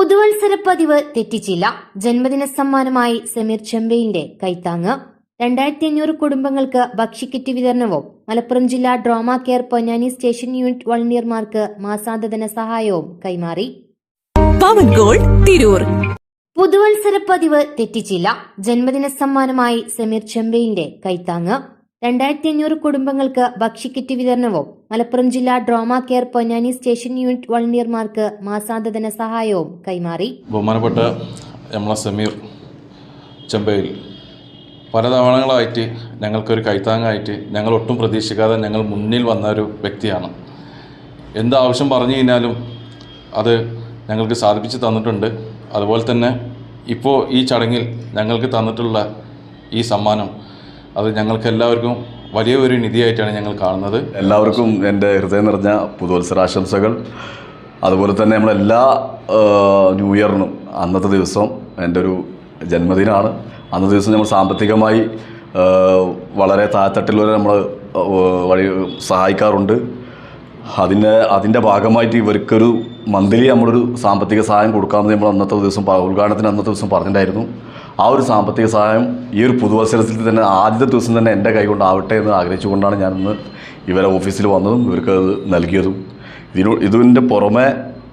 പുതുവത്സര പതിവ് തെറ്റിച്ചില്ല. ജന്മദിന സമ്മാനമായി സമീർ ചെമ്പയിലിന്റെ കൈത്താങ്ങ്. 2500 കുടുംബങ്ങൾക്ക് ഭക്ഷ്യക്കിറ്റ് വിതരണവും മലപ്പുറം ജില്ലാ trauma care Ponnani station unit വളണ്ടിയർമാർക്ക് മാസാന്ത ധനസഹായവും കൈമാറി. പവൻ ഗോൾഡ് തിരൂർ. പുതുവത്സര പതിവ് തെറ്റിച്ചില്ല. ജന്മദിന സമ്മാനമായി സമീർ ചെമ്പയിലിന്റെ കൈത്താങ്ങ്. 2500 കുടുംബങ്ങൾക്ക് ഭക്ഷ്യക്കിറ്റ് വിതരണവും മലപ്പുറം ജില്ലാ trauma care Ponnani station unit വളണ്ടിയർമാർക്ക് മാസാന്ത ധനസഹായവും കൈമാറി. ബഹുമാനപ്പെട്ട സമീർ ചെമ്പയിൽ പല തവണകളായിട്ട് ഞങ്ങൾക്കൊരു കൈത്താങ്ങായിട്ട് ഞങ്ങൾ ഒട്ടും പ്രതീക്ഷിക്കാതെ ഞങ്ങൾ മുന്നിൽ വന്ന ഒരു വ്യക്തിയാണ്. എന്താവശ്യം പറഞ്ഞു കഴിഞ്ഞാലും അത് ഞങ്ങൾക്ക് സാധിപ്പിച്ച് തന്നിട്ടുണ്ട്. അതുപോലെ തന്നെ ഇപ്പോൾ ഈ ചടങ്ങിൽ ഞങ്ങൾക്ക് തന്നിട്ടുള്ള ഈ സമ്മാനം അത് ഞങ്ങൾക്ക് എല്ലാവർക്കും വലിയ ഒരു നിധിയായിട്ടാണ് ഞങ്ങൾ കാണുന്നത്. എല്ലാവർക്കും എൻ്റെ ഹൃദയം നിറഞ്ഞ പുതുവത്സരാശംസകൾ. അതുപോലെ തന്നെ നമ്മളെല്ലാ ന്യൂ ഇയറിനും അന്നത്തെ ദിവസം എൻ്റെ ഒരു ജന്മദിനമാണ്. അന്നത്തെ ദിവസം നമ്മൾ സാമ്പത്തികമായി വളരെ താഴെത്തട്ടിലുള്ളവരെ നമ്മൾ വഴി സഹായിക്കാറുണ്ട്. അതിൻ്റെ ഭാഗമായിട്ട് ഇവർക്കൊരു മന്ത്ലി നമ്മളൊരു സാമ്പത്തിക സഹായം കൊടുക്കാമെന്ന് നമ്മൾ അന്നത്തെ ദിവസം ഉദ്ഘാടനത്തിന് അന്നത്തെ ദിവസം പറഞ്ഞിട്ടുണ്ടായിരുന്നു. ആ ഒരു സാമ്പത്തിക സഹായം ഈ ഒരു പുതുവത്സരത്തിൽ തന്നെ ആദ്യത്തെ ദിവസം തന്നെ എൻ്റെ കൈകൊണ്ടാവട്ടെ എന്ന് ആഗ്രഹിച്ചുകൊണ്ടാണ് ഞാനിന്ന് ഇവരെ ഓഫീസിൽ വന്നതും ഇവർക്ക് അത് നൽകിയതും. ഇതിൻ്റെ പുറമെ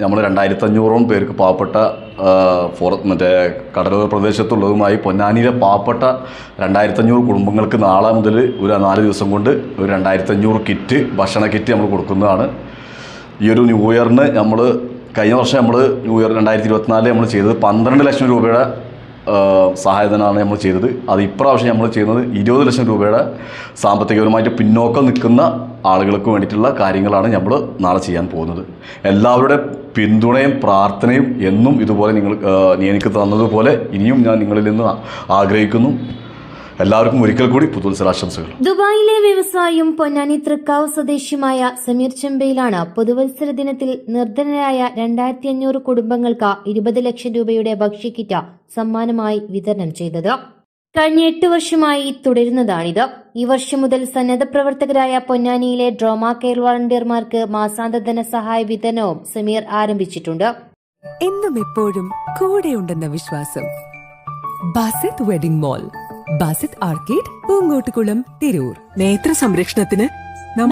നമ്മൾ 2500 പേർക്ക് പാവപ്പെട്ട കടലോര പ്രദേശത്തുള്ളതുമായി പൊന്നാനിയിലെ പാവപ്പെട്ട 2500 കുടുംബങ്ങൾക്ക് നാളെ മുതൽ ഒരു 4 ദിവസം കൊണ്ട് ഒരു 2500 കിറ്റ് ഭക്ഷണ കിറ്റ് നമ്മൾ കൊടുക്കുന്നതാണ്. ഈ ഒരു ന്യൂ ഇയറിന് നമ്മൾ കഴിഞ്ഞ വർഷം നമ്മൾ ന്യൂ ഇയർ 2024 നമ്മൾ ചെയ്തത് 12 ലക്ഷം രൂപയുടെ സഹായധനമാണ് നമ്മൾ ചെയ്തത്. അത് ഇപ്രാവശ്യം നമ്മൾ ചെയ്യുന്നത് 20 ലക്ഷം രൂപയുടെ സാമ്പത്തികപരമായിട്ട് പിന്നോക്കം നിൽക്കുന്ന ആളുകൾക്ക് വേണ്ടിയിട്ടുള്ള കാര്യങ്ങളാണ് നമ്മൾ നാളെ ചെയ്യാൻ പോകുന്നത്. എല്ലാവരുടെ പിന്തുണയും പ്രാർത്ഥനയും എന്നും ഇതുപോലെ നീ എനിക്ക് തന്നതുപോലെ ഇനിയും ഞാൻ നിങ്ങളിൽ നിന്ന് ആഗ്രഹിക്കുന്നു. എല്ലാവർക്കും ഒരിക്കൽ കൂടി പുതുവത്സരാശംസകൾ. ദുബായിലെ വ്യവസായിയും പൊന്നാനി തൃക്കാവ് സ്വദേശിയുമായ സമീർ ചെമ്പയിലാണ് പുതുവത്സര ദിനത്തിൽ നിർധനരായ 2500 കുടുംബങ്ങൾക്ക് 20 ലക്ഷം രൂപയുടെ ഭക്ഷ്യക്കിറ്റ് സമ്മാനമായി വിതരണം ചെയ്തത്. കഴിഞ്ഞ 8 വർഷമായി തുടരുന്നതാണിത്. ഈ വർഷം മുതൽ സന്നദ്ധ പ്രവർത്തകരായ പൊന്നാനിയിലെ ഡ്രോമ കെയർ വളണ്ടിയർമാർക്ക് മാസാന്ത ധനസഹായ വിതരണവും സമീർ ആരംഭിച്ചിട്ടുണ്ട്. എന്നും എപ്പോഴും കൂടെയുണ്ടെന്ന വിശ്വാസം. Basith wedding mall, Basith arcade, Poongottukulam, Tirur. നേത്ര സംരക്ഷണത്തിന്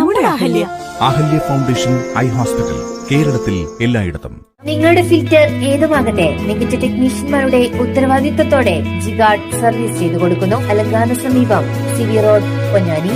നമ്മുടെ അഹല്യ ഫൗണ്ടേഷൻ ഐ ഹോസ്പിറ്റൽ, കേരളത്തിൽ എല്ലായിടത്തും. നിങ്ങളുടെ ഫിൽറ്റർ ഏതുമാകട്ടെ മികച്ച ടെക്നീഷ്യന്മാരുടെ ഉത്തരവാദിത്തത്തോടെ ജിഗാർഡ് സർവീസ് ചെയ്തു കൊടുക്കുന്നു. അലങ്കാന സമീപം സിവി റോഡ്, പൊന്നാനി.